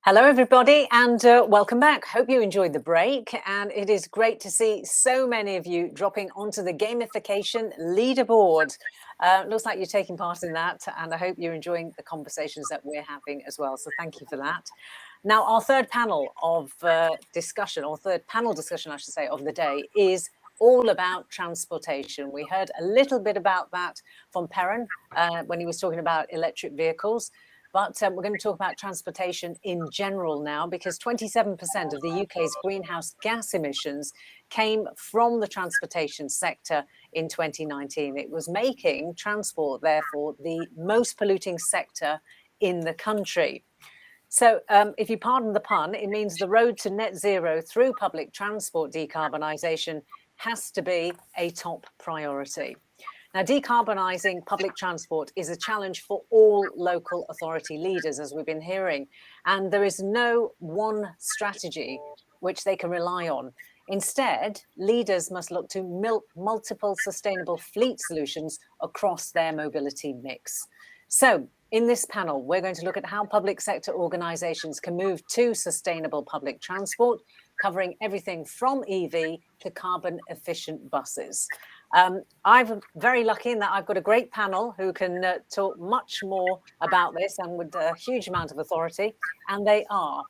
Hello, everybody, and welcome back. Hope you enjoyed the break. And it is great to see so many of you dropping onto the gamification leaderboard. Looks like you're taking part in that, and I hope you're enjoying the conversations that we're having as well. So thank you for that. Now, our third panel of discussion, or third panel discussion, I should say, of the day is all about transportation. We heard a little bit about that from Perrin when he was talking about electric vehicles. But we're going to talk about transportation in general now, because 27% of the UK's greenhouse gas emissions came from the transportation sector in 2019. It was making transport, therefore, the most polluting sector in the country. So if you pardon the pun, it means the road to net zero through public transport decarbonisation has to be a top priority. Now, decarbonising public transport is a challenge for all local authority leaders, as we've been hearing, and there is no one strategy which they can rely on. Instead, leaders must look to multiple sustainable fleet solutions across their mobility mix. So, in this panel, we're going to look at how public sector organisations can move to sustainable public transport, covering everything from EV to carbon efficient buses. I'm very lucky in that I've got a great panel who can talk much more about this and with a huge amount of authority. And they are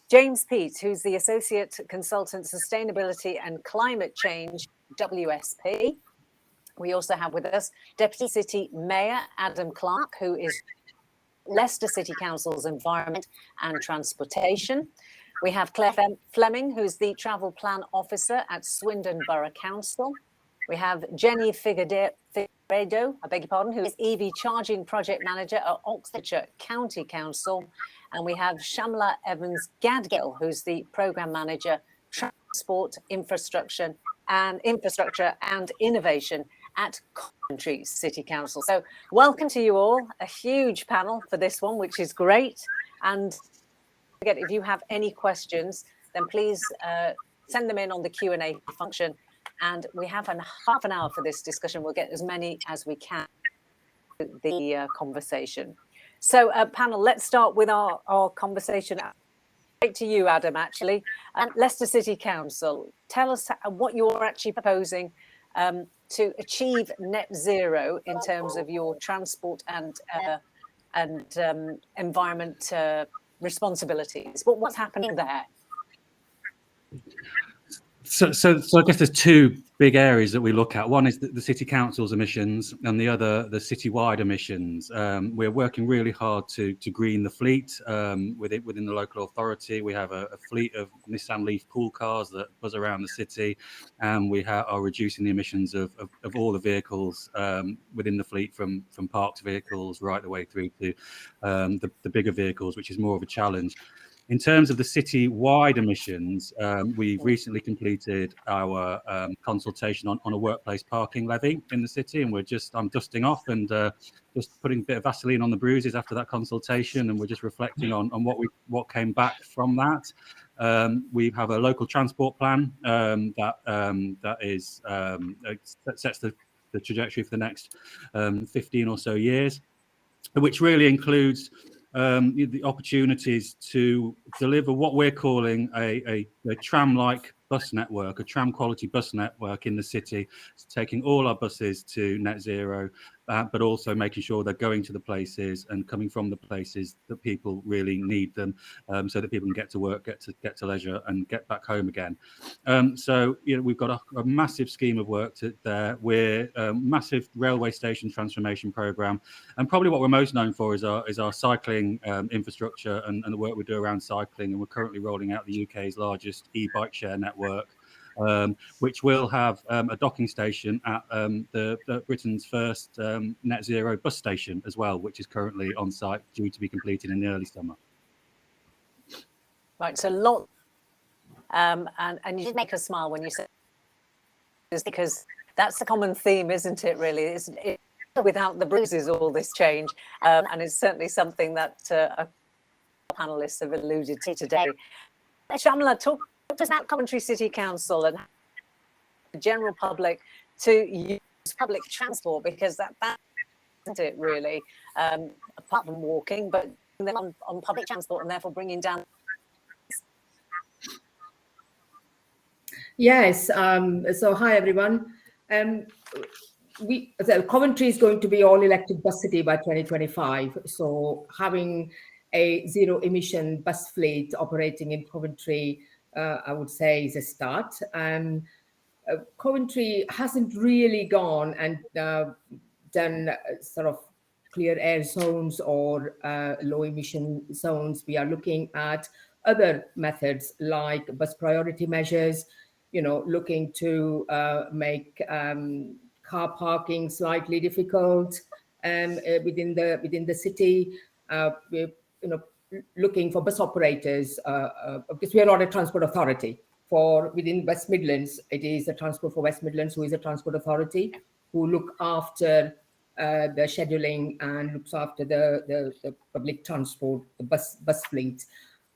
James Peat, who's the Associate Consultant Sustainability and Climate Change, WSP. We also have with us Deputy City Mayor Adam Clark, who is Leicester City Council's Environment and Transportation. We have Claire Fleming, who's the Travel Plan Officer at Swindon Borough Council. We have Jenny Figueredo, I beg your pardon, who is EV Charging Project Manager at Oxfordshire County Council. And we have Shamla Evans-Gadgill, who's the Programme Manager, Transport, Infrastructure and Innovation at Coventry City Council. So welcome to you all, a huge panel for this one, which is great. And again, if you have any questions, then please send them in on the Q&A function. And we have half an hour for this discussion. We'll get as many as we can to the conversation. So panel, let's start with our conversation. Straight to you, Adam, actually. Leicester City Council, tell us what you're actually proposing to achieve net zero in terms of your transport and environment responsibilities. What's happening there? So I guess there's two big areas that we look at. One is the City Council's emissions, and the other, the citywide emissions. We're working really hard to green the fleet within the local authority. We have a fleet of Nissan Leaf pool cars that buzz around the city, and we are reducing the emissions of all the vehicles within the fleet, from parked vehicles right the way through to the bigger vehicles, which is more of a challenge. In terms of the city-wide emissions, we've recently completed our consultation on a workplace parking levy in the city, and I'm dusting off and just putting a bit of Vaseline on the bruises after that consultation, and we're just reflecting on what came back from that. We have a local transport plan that sets the trajectory for the next 15 or so years, which really includes the opportunities to deliver what we're calling a tram-like bus network, a tram quality bus network in the city, taking all our buses to net zero, but also making sure they're going to the places and coming from the places that people really need them, so that people can get to work, get to leisure, and get back home again. So we've got a massive scheme of work there. We're a massive railway station transformation program, and probably what we're most known for is our cycling infrastructure and the work we do around cycling. And we're currently rolling out the UK's largest e-bike share network, which will have a docking station at the Britain's first net zero bus station as well, which is currently on site, due to be completed in the early summer. Right, so lot, and you did make us smile when you said this, because that's a common theme, isn't it? Really, it's without the bruises, all this change, and it's certainly something that our panelists have alluded to today. Shamla, talk to us about Coventry City Council and the general public to use public transport, because that isn't it, really? Apart from walking, but then on public transport and therefore bringing down. Yes. So hi, everyone. Coventry is going to be all electric bus city by 2025. So having a zero emission bus fleet operating in Coventry, I would say, is a start. Coventry hasn't really gone and done sort of clear air zones or low emission zones. We are looking at other methods like bus priority measures, looking to make car parking slightly difficult within the city. We're looking for bus operators because we are not a transport authority. Within West Midlands, it is the Transport for West Midlands who is a transport authority who look after the scheduling and looks after the public transport, the bus fleet.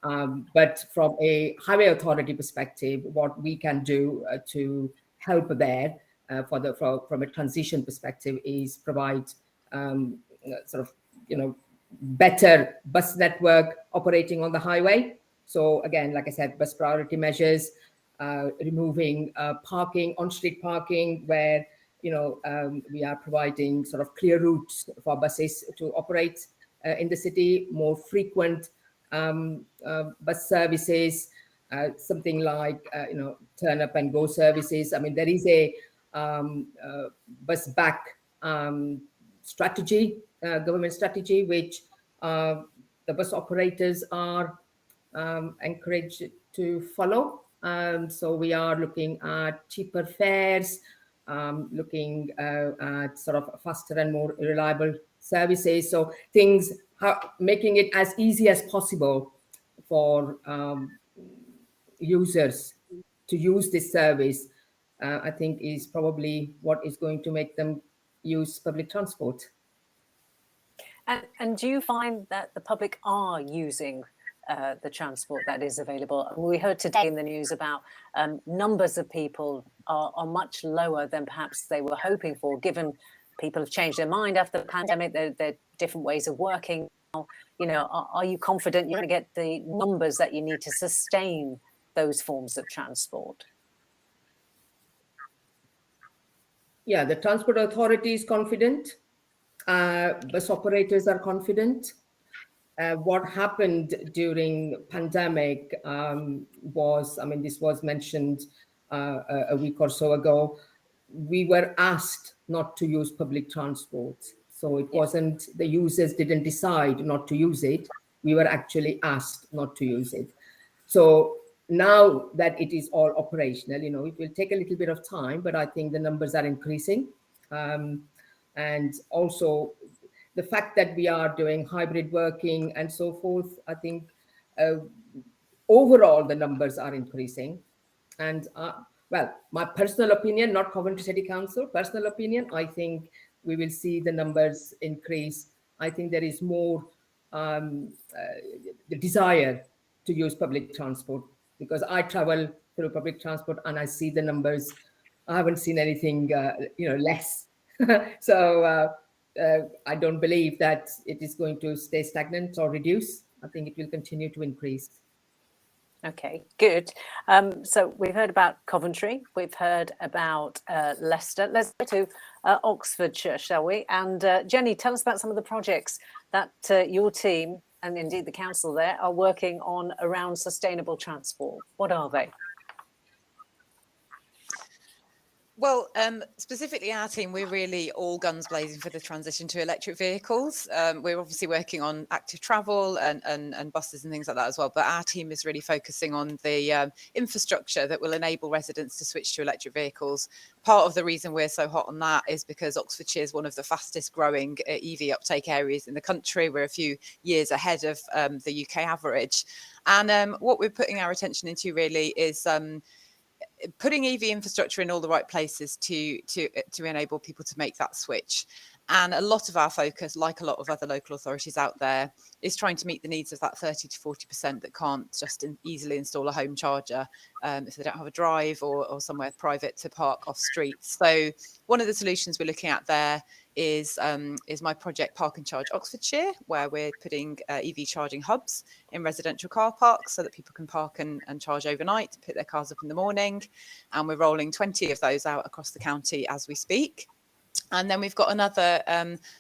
But from a highway authority perspective, what we can do to help there from a transition perspective is provide better bus network operating on the highway. So again, like I said, bus priority measures, removing parking, on-street parking, where we are providing sort of clear routes for buses to operate in the city, more frequent bus services, something like turn up and go services. I mean, there is a bus back strategy, government strategy, which the bus operators are encouraged to follow. So we are looking at cheaper fares, looking at sort of faster and more reliable services. So things, making it as easy as possible for users to use this service, I think is probably what is going to make them use public transport. And do you find that the public are using the transport that is available? We heard today in the news about numbers of people are much lower than perhaps they were hoping for, given people have changed their mind after the pandemic. There are different ways of working now. Are you confident you're going to get the numbers that you need to sustain those forms of transport? Yeah, the Transport Authority is confident. Bus operators are confident. What happened during pandemic was, I mean, this was mentioned a week or so ago. We were asked not to use public transport. So it wasn't, the users didn't decide not to use it. We were actually asked not to use it. So now that it is all operational, it will take a little bit of time, but I think the numbers are increasing. And also the fact that we are doing hybrid working and so forth, I think overall the numbers are increasing. And well, my personal opinion, not Coventry City Council, personal opinion, I think we will see the numbers increase. I think there is more the desire to use public transport, because I travel through public transport and I see the numbers. I haven't seen anything, less. So I don't believe that it is going to stay stagnant or reduce. I think it will continue to increase. Okay, good. So we've heard about Coventry, we've heard about Leicester. Let's go to Oxfordshire, shall we? And Jenny, tell us about some of the projects that your team and indeed the council there are working on around sustainable transport. What are they? Well, specifically our team, we're really all guns blazing for the transition to electric vehicles. We're obviously working on active travel and buses and things like that as well. But our team is really focusing on the infrastructure that will enable residents to switch to electric vehicles. Part of the reason we're so hot on that is because Oxfordshire is one of the fastest growing EV uptake areas in the country. We're a few years ahead of the UK average. And what we're putting our attention into really is putting EV infrastructure in all the right places to enable people to make that switch. And a lot of our focus, like a lot of other local authorities out there, is trying to meet the needs of that 30 to 40% that can't just easily install a home charger if they don't have a drive or somewhere private to park off street. So one of the solutions we're looking at there is my project Park and Charge Oxfordshire, where we're putting EV charging hubs in residential car parks so that people can park and charge overnight, pick their cars up in the morning. And we're rolling 20 of those out across the county as we speak. And then we've got another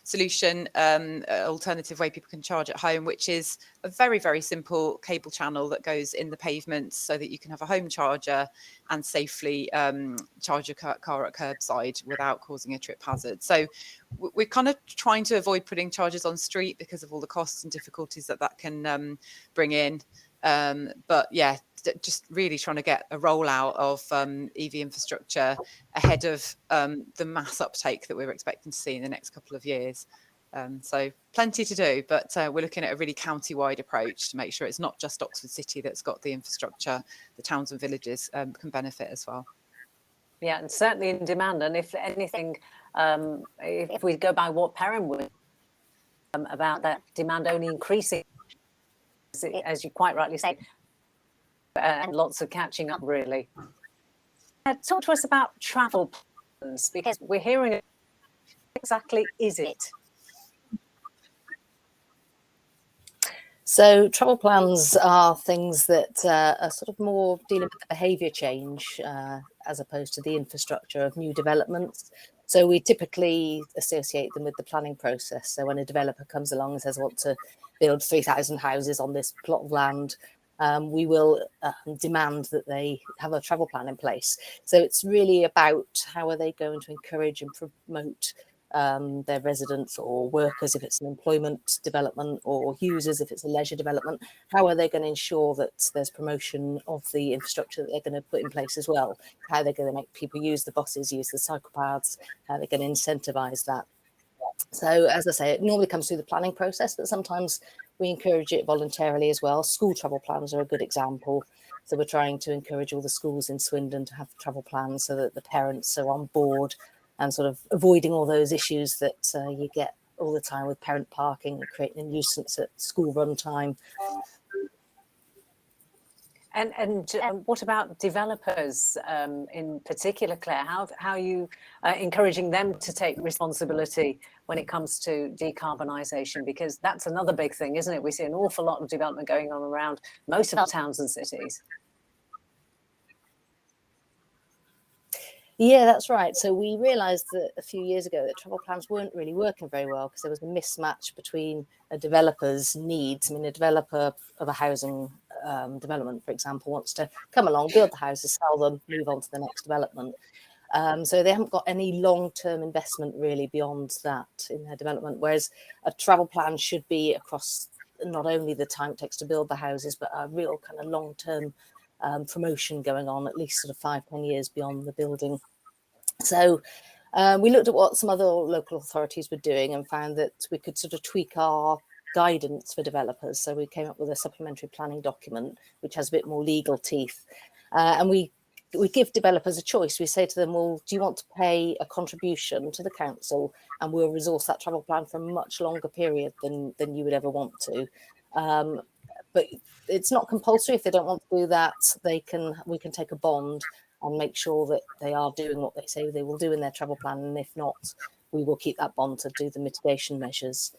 solution, alternative way people can charge at home, which is a very, very simple cable channel that goes in the pavement so that you can have a home charger and safely charge your car at curbside without causing a trip hazard. So we're kind of trying to avoid putting chargers on street because of all the costs and difficulties that can bring in. But yeah, just really trying to get a rollout of EV infrastructure ahead of the mass uptake that we're expecting to see in the next couple of years. So plenty to do, but we're looking at a really county-wide approach to make sure it's not just Oxford City that's got the infrastructure, the towns and villages can benefit as well. Yeah, and certainly in demand. And if anything, if we go by what Perrin would about that demand only increasing, as you quite rightly say, and lots of catching up, really. Talk to us about travel plans, because we're hearing exactly is it? So travel plans are things that are sort of more dealing with the behaviour change as opposed to the infrastructure of new developments. So we typically associate them with the planning process. So when a developer comes along and says, I want to build 3,000 houses on this plot of land, we will demand that they have a travel plan in place. So it's really about how are they going to encourage and promote their residents or workers if it's an employment development, or users if it's a leisure development. How are they going to ensure that there's promotion of the infrastructure that they're going to put in place as well? How they're going to make people use the buses, use the cycle paths, how they're going to incentivise that. So as I say, it normally comes through the planning process, but sometimes we encourage it voluntarily as well. School travel plans are a good example. So we're trying to encourage all the schools in Swindon to have travel plans so that the parents are on board and sort of avoiding all those issues that you get all the time with parent parking and creating a nuisance at school run time. And what about developers in particular, Claire? How are you encouraging them to take responsibility when it comes to decarbonisation? Because that's another big thing, isn't it? We see an awful lot of development going on around most of our towns and cities. Yeah, that's right. So we realised that a few years ago that travel plans weren't really working very well because there was a mismatch between a developer's needs. I mean, a developer of a housing development, for example, wants to come along, build the houses, sell them, move on to the next development. So they haven't got any long-term investment really beyond that in their development, whereas a travel plan should be across not only the time it takes to build the houses, but a real kind of long-term promotion going on, at least sort of 5-10 years beyond the building. So we looked at what some other local authorities were doing and found that we could sort of tweak our guidance for developers. So we came up with a supplementary planning document which has a bit more legal teeth, and we give developers a choice. We say to them, well, do you want to pay a contribution to the council and we'll resource that travel plan for a much longer period than you would ever want to. But it's not compulsory. If they don't want to do that, we can take a bond and make sure that they are doing what they say they will do in their travel plan. And if not, we will keep that bond to do the mitigation measures.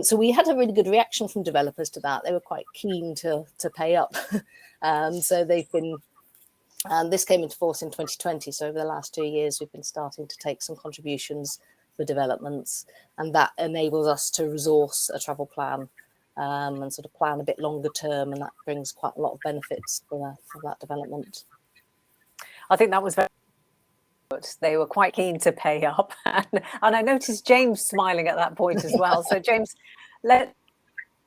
So we had a really good reaction from developers to that. They were quite keen to pay up. So they've been, this came into force in 2020. So over the last 2 years, we've been starting to take some contributions for developments, and that enables us to resource a travel plan and sort of plan a bit longer term, and that brings quite a lot of benefits for that development. I think that was very good. They were quite keen to pay up, and I noticed James smiling at that point as well. So James,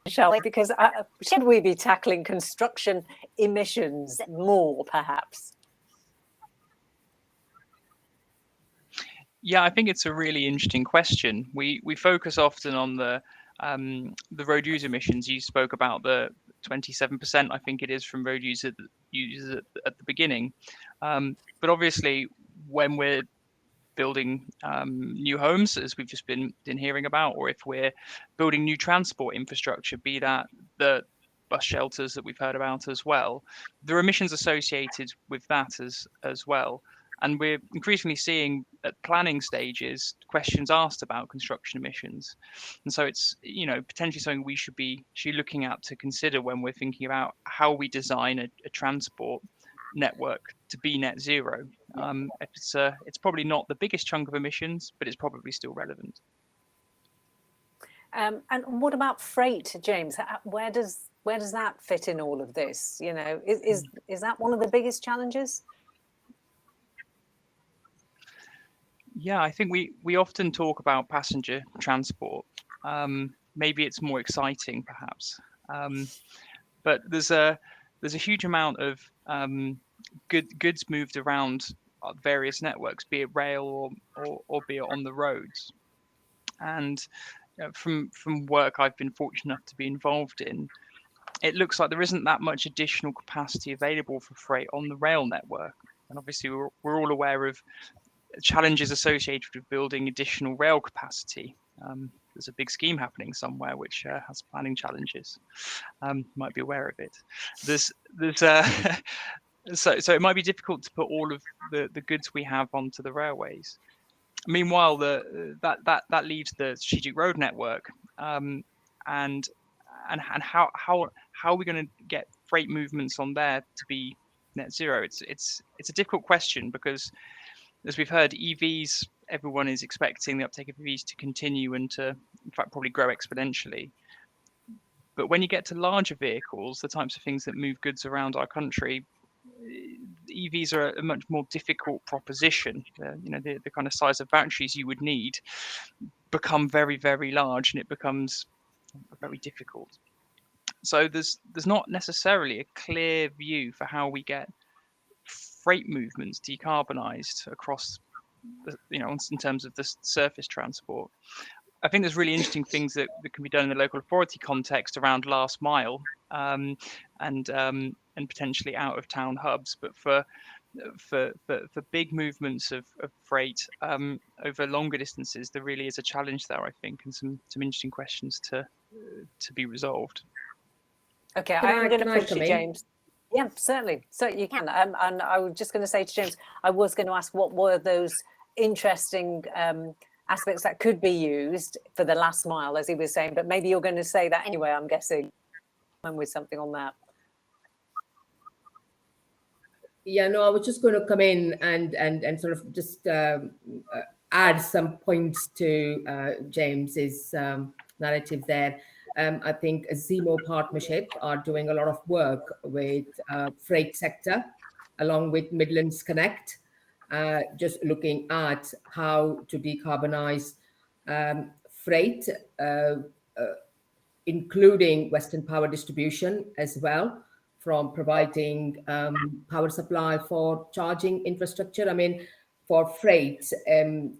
shall we? Because should we be tackling construction emissions more, perhaps? Yeah, I think it's a really interesting question. We focus often on the road user emissions. You spoke about the 27%, I think it is, from road users at the beginning. But obviously, when we're building new homes, as we've just been hearing about, or if we're building new transport infrastructure, be that the bus shelters that we've heard about as well. There are emissions associated with that as well. And we're increasingly seeing at planning stages questions asked about construction emissions. And so it's, potentially something we should be looking at to consider when we're thinking about how we design a transport network to be net zero. It's probably not the biggest chunk of emissions, but it's probably still relevant. And what about freight, James? Where does that fit in all of this? Is that one of the biggest challenges? Yeah, I think we often talk about passenger transport. Maybe it's more exciting, perhaps, but there's a huge amount of goods moved around various networks, be it rail or be it on the roads. And from work I've been fortunate enough to be involved in, it looks like there isn't that much additional capacity available for freight on the rail network. And obviously we're all aware of challenges associated with building additional rail capacity. There's a big scheme happening somewhere which has planning challenges. Might be aware of it. So it might be difficult to put all of the goods we have onto the railways. Meanwhile, that leaves the strategic road network, and how are we going to get freight movements on there to be net zero? It's a difficult question, because as we've heard, EVs, everyone is expecting the uptake of EVs to continue and to, in fact, probably grow exponentially. But when you get to larger vehicles, the types of things that move goods around our country, EVs are a much more difficult proposition. The kind of size of batteries you would need become very, very large, and it becomes very difficult. So there's not necessarily a clear view for how we get freight movements decarbonised across, in terms of the surface transport. I think there's really interesting things that can be done in the local authority context around last mile, and potentially out of town hubs. But for big movements of freight over longer distances, there really is a challenge there, I think, and some interesting questions to be resolved. Okay, I'm going to push you, James. Yeah, certainly. So you can. And I was just going to say to James, I was going to ask what were those interesting aspects that could be used for the last mile, as he was saying, but maybe you're going to say that anyway, I'm guessing, with something on that. Yeah, no, I was just going to come in and sort of just add some points to James's narrative there. I think Zemo Partnership are doing a lot of work with freight sector, along with Midlands Connect, just looking at how to decarbonise freight, including Western Power Distribution as well, from providing power supply for charging infrastructure. I mean, for freight,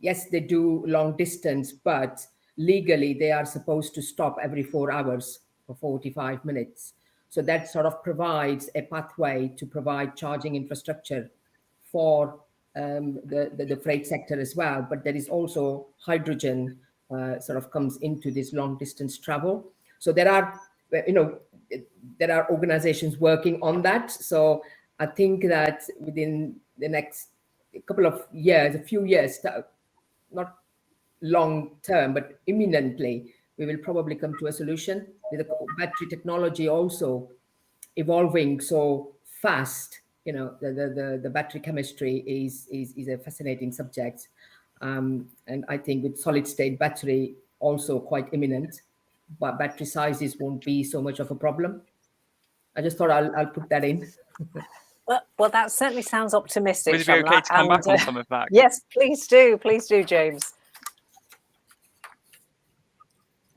yes, they do long distance, but legally they are supposed to stop every 4 hours for 45 minutes. So that sort of provides a pathway to provide charging infrastructure for the freight sector as well. But there is also hydrogen sort of comes into this long distance travel. So there are, there are organizations working on that. So I think that within the next couple of years, a few years, not long term, but imminently, we will probably come to a solution with the battery technology also evolving so fast. The battery chemistry is a fascinating subject. And I think with solid state battery also quite imminent, but battery sizes won't be so much of a problem. I just thought I'll put that in. Well, that certainly sounds optimistic. Would it be okay to come back on some of that? Yes, please do, James.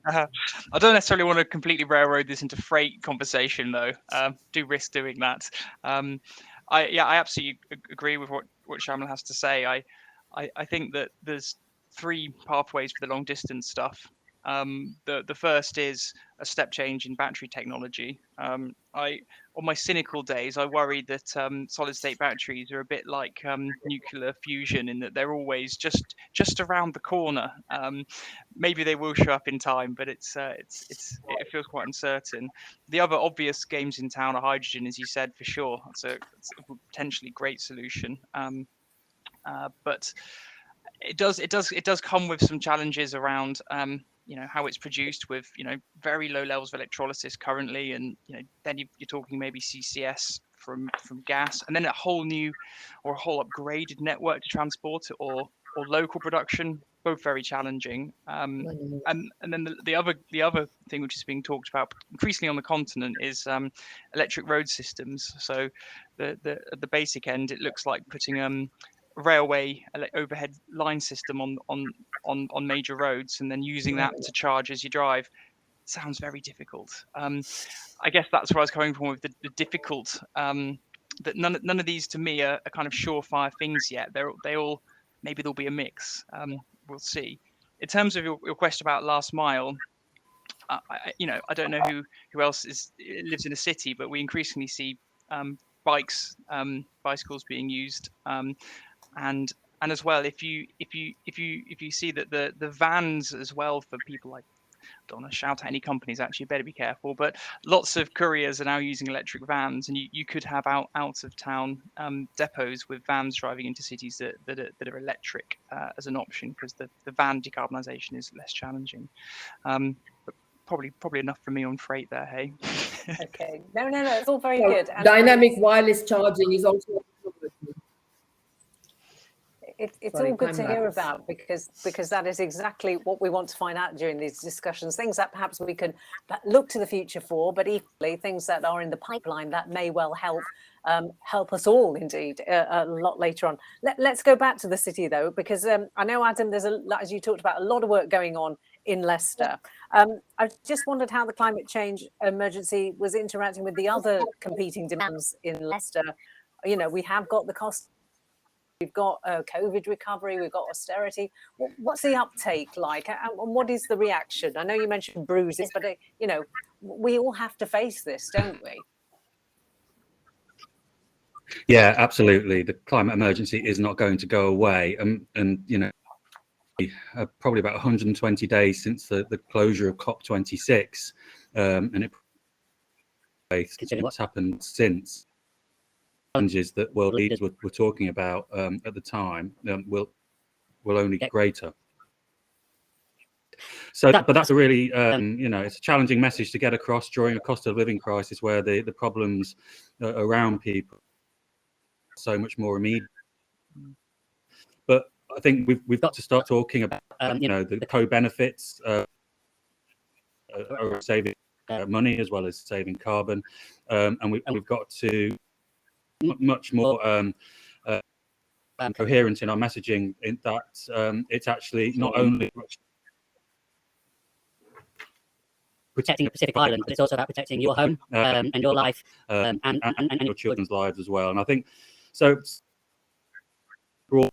I don't necessarily want to completely railroad this into freight conversation, though. Do risk doing that. I absolutely agree with what Shamla has to say. I think that there's 3 pathways for the long distance stuff. The first is a step change in battery technology. On my cynical days, I worried that solid state batteries are a bit like nuclear fusion in that they're always just around the corner. Maybe they will show up in time, but it feels quite uncertain. The other obvious games in town are hydrogen, as you said, for sure. It's a potentially great solution, but it does come with some challenges around how it's produced with very low levels of electrolysis currently, and then you're talking maybe CCS from gas, and then a whole new or a whole upgraded network to transport it, or local production, both very challenging. And then the other thing which is being talked about increasingly on the continent is electric road systems. So at the basic end, it looks like putting railway overhead line system on major roads, and then using that to charge as you drive. Sounds very difficult. I guess that's where I was coming from with the difficult. That none of these to me are kind of surefire things yet. They all, maybe there'll be a mix. We'll see. In terms of your question about last mile, I don't know who else lives in a city, but we increasingly see bicycles being used. And as well, if you see that the vans as well for people, like, I don't want to shout at any companies, actually, better be careful, but lots of couriers are now using electric vans, and you could have out of town depots with vans driving into cities that are electric as an option, because the van decarbonisation is less challenging. But probably enough for me on freight there, hey? Okay, no, it's all very good. And dynamic wireless charging is also. It's all good to hear about, because that is exactly what we want to find out during these discussions, things that perhaps we can look to the future for, but equally things that are in the pipeline that may well help us all indeed a lot later on. Let's go back to the city though, because I know, Adam, there's as you talked about, a lot of work going on in Leicester. I just wondered how the climate change emergency was interacting with the other competing demands in Leicester. We have got the cost. We've got COVID recovery, we've got austerity. What's the uptake like, and what is the reaction? I know you mentioned bruises, but we all have to face this, don't we? Yeah, absolutely. The climate emergency is not going to go away, and probably about 120 days since the closure of COP26, and considering what's happened since. Challenges that world leaders were talking about at the time will only get greater. So, but that's a really it's a challenging message to get across during a cost of living crisis, where the problems around people are so much more immediate. But I think we've got to start talking about the co-benefits of saving money as well as saving carbon, and we've got to much more coherent in our messaging, in that it's actually not only protecting the Pacific Island, but it's also about protecting your home and your life and your children's lives as well. And I think so. From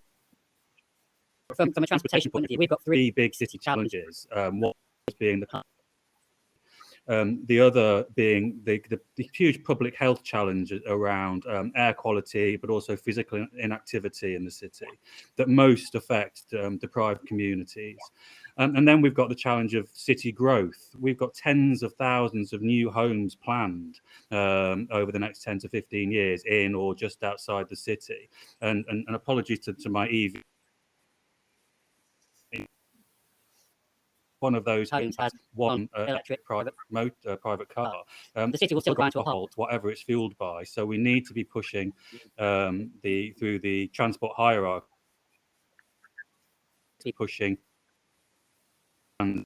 a transportation point of view, we've got three big city challenges. One being the other being the huge public health challenge around air quality, but also physical inactivity in the city that most affect deprived communities. And then we've got the challenge of city growth. We've got tens of thousands of new homes planned over the next 10 to 15 years in or just outside the city. And apologies to my EV. One of those homes has one electric private car. The city will still grind to a halt, whatever it's fueled by. So we need to be pushing through the transport hierarchy, pushing and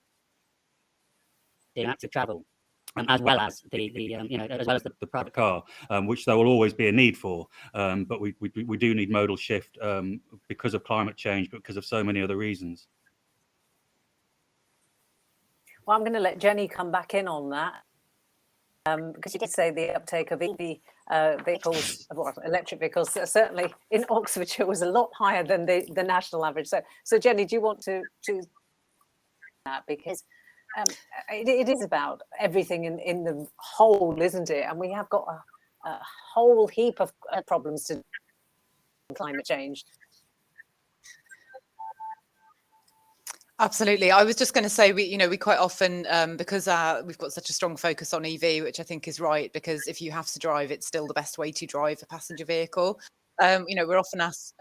active travel, as well as the private car, which there will always be a need for. But we do need modal shift because of climate change, but because of so many other reasons. Well, I'm going to let Jenny come back in on that, because you did say the uptake of EV vehicles, electric vehicles, certainly in Oxfordshire was a lot higher than the national average. So Jenny, do you want to that? Because it is about everything in the whole, isn't it? And we have got a whole heap of problems to climate change. Absolutely. I was just going to say, we quite often, because we've got such a strong focus on EV, which I think is right, because if you have to drive, it's still the best way to drive a passenger vehicle. We're often asked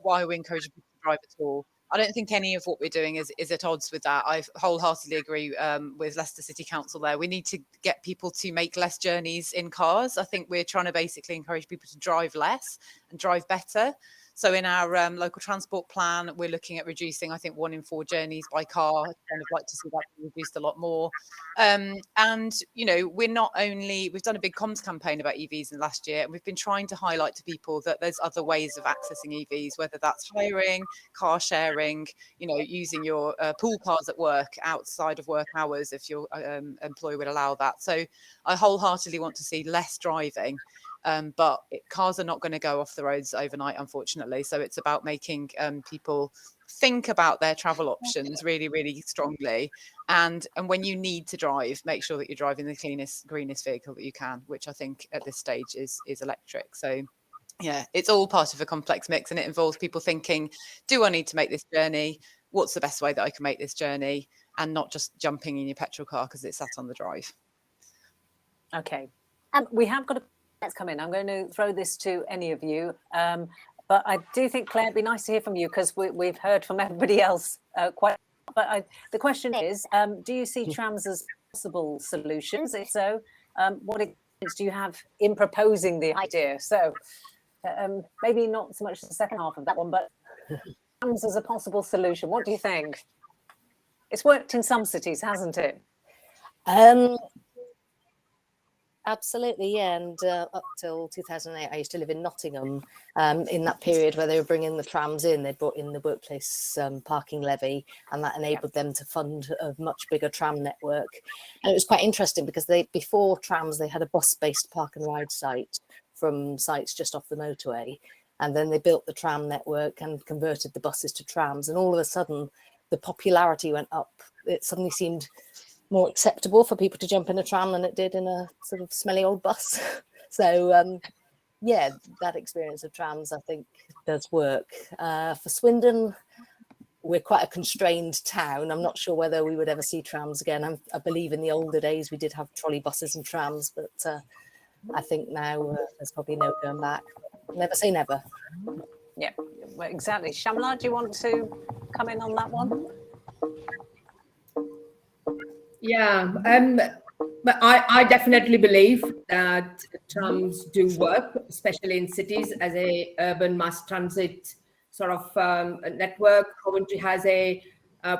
why we encourage people to drive at all. I don't think any of what we're doing is at odds with that. I wholeheartedly agree with Leicester City Council there. We need to get people to make less journeys in cars. I think we're trying to basically encourage people to drive less and drive better. So in our local transport plan, we're looking at reducing, I think, 1 in 4 journeys by car. I'd kind of like to see that reduced a lot more. We're not only, we've done a big comms campaign about EVs in the last year, and we've been trying to highlight to people that there's other ways of accessing EVs, whether that's hiring, car sharing, using your pool cars at work outside of work hours if your employer would allow that. So I wholeheartedly want to see less driving. But cars are not going to go off the roads overnight, unfortunately. So it's about making people think about their travel options really, really strongly. And when you need to drive, make sure that you're driving the cleanest, greenest vehicle that you can, which I think at this stage is electric. So yeah, it's all part of a complex mix, and it involves people thinking, do I need to make this journey? What's the best way that I can make this journey? And not just jumping in your petrol car because it's sat on the drive. Okay. We have got a let's come in. I'm going to throw this to any of you. But I do think, Claire, it'd be nice to hear from you because we've heard from everybody else quite. But the question is, do you see trams as possible solutions? If so, what experience do you have in proposing the idea? So maybe not so much the second half of that one, but trams as a possible solution. What do you think? It's worked in some cities, hasn't it? Absolutely, yeah. And up till 2008, I used to live in Nottingham. In that period where they were bringing the trams in, they brought in the workplace parking levy, and that enabled them to fund a much bigger tram network. And it was quite interesting because before trams, they had a bus-based park and ride site from sites just off the motorway. And then they built the tram network and converted the buses to trams. And all of a sudden, the popularity went up. It suddenly seemed more acceptable for people to jump in a tram than it did in a sort of smelly old bus. So, yeah, that experience of trams, I think, does work. For Swindon, we're quite a constrained town. I'm not sure whether we would ever see trams again. I believe in the older days we did have trolley buses and trams, but I think now there's probably no going back. Never say never. Yeah, well, exactly. Shamla, do you want to come in on that one? Yeah, but I definitely believe that trams do work, especially in cities as a urban mass transit sort of network. Coventry has a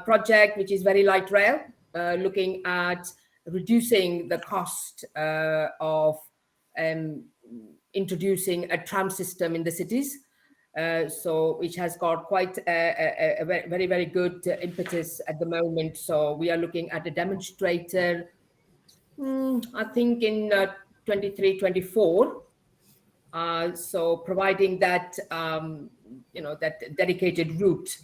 project which is very light rail, looking at reducing the cost of introducing a tram system in the cities. So which has got quite a very, very good impetus at the moment. So we are looking at a demonstrator, I think in 23, 24. So providing that, that dedicated route,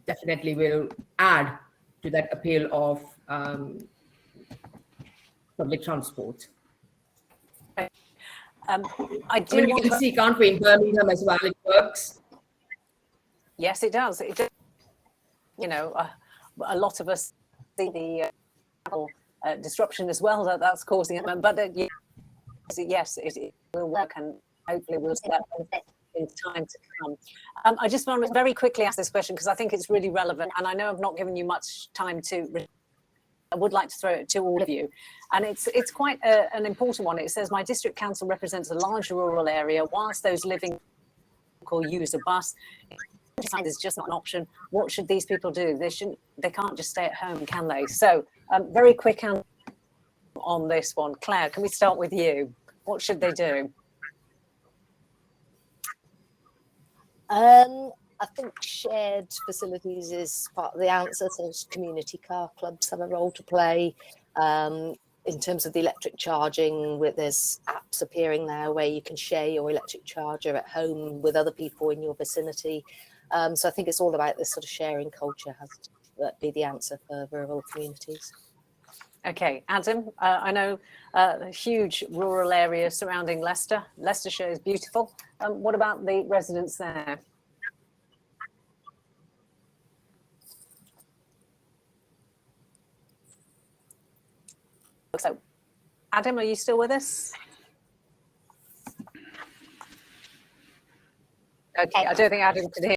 definitely will add to that appeal of public transport. I do we can see, can't we, in Birmingham as well, it works. Yes, it does. It does. A lot of us see the disruption as well that's causing it. But yes, it will work, and hopefully we'll see that in time to come. I just want to very quickly ask this question because I think it's really relevant, and I know I've not given you much time to. I would like to throw it to all of you. And it's quite an important one. It says, my district council represents a large rural area. Whilst those living use a bus, it's just not an option. What should these people do? They can't just stay at home, can they? So very quick answer on this one. Claire, can we start with you? What should they do? I think shared facilities is part of the answer. So community car clubs have a role to play. In terms of the electric charging, there's apps appearing now where you can share your electric charger at home with other people in your vicinity. So I think it's all about this sort of sharing culture. that be the answer for rural communities. Okay, Adam, I know a huge rural area surrounding Leicester. Leicestershire is beautiful. What about the residents there? So, Adam, are you still with us? Okay, I don't think Adam could hear.